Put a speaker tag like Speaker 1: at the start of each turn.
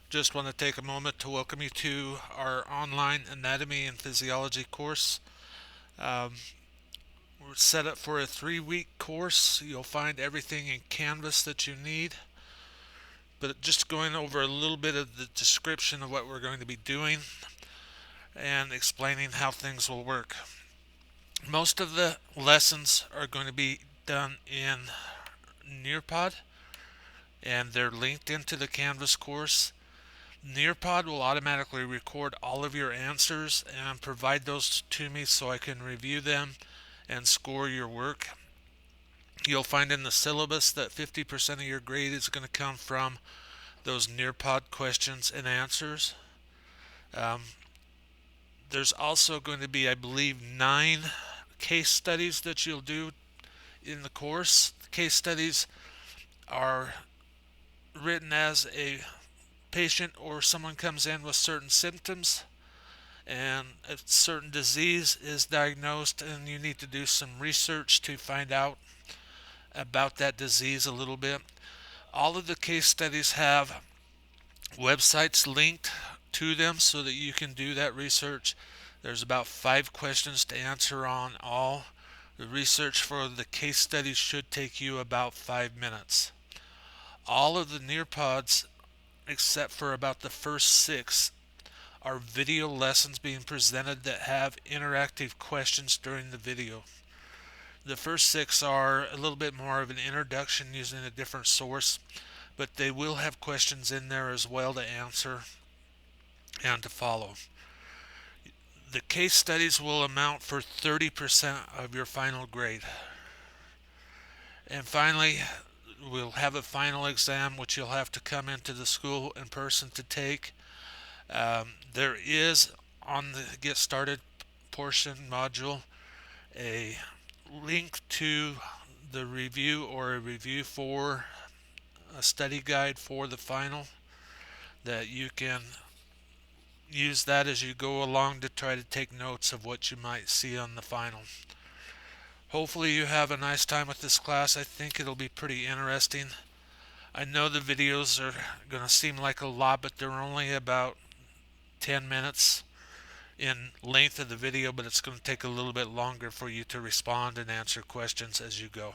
Speaker 1: Just want to take a moment to welcome you to our online anatomy and physiology course. Um, we're set up for a 3-week course. You'll find everything in Canvas that you need. But just going over a little bit of the description of what we're going to be doing and explaining how things will work. Most of the lessons are going to be done in Nearpod, and they're linked into the Canvas course. Nearpod will automatically record all of your answers and provide those to me so I can review them and score your work. You'll find in the syllabus that 50% of your grade is going to come from those Nearpod questions and answers. Um, there's also going to be, I believe, 9 case studies that you'll do in the course. Case studies are written as a patient or someone comes in with certain symptoms and a certain disease is diagnosed, and you need to do some research to find out about that disease a little bit. All of the case studies have websites linked to them so that you can do that research. There's about 5 questions to answer on all. The research for the case studies should take you about 5 minutes. All of the Nearpods, except for about the first 6, are video lessons being presented that have interactive questions during the video. The first 6 are a little bit more of an introduction using a different source, but they will have questions in there as well to answer and to follow. The case studies will amount for 30% of your final grade. And finally, we'll have a final exam which you'll have to come into the school in person to take. There is on the Get Started portion module a link to the review or a review for a study guide for the final that you can use that as you go along to try to take notes of what you might see on the final. Hopefully you have a nice time with this class. I think it'll be pretty interesting. I know the videos are going to seem like a lot, but they're only about 10 minutes in length of the video, but it's going to take a little bit longer for you to respond and answer questions as you go.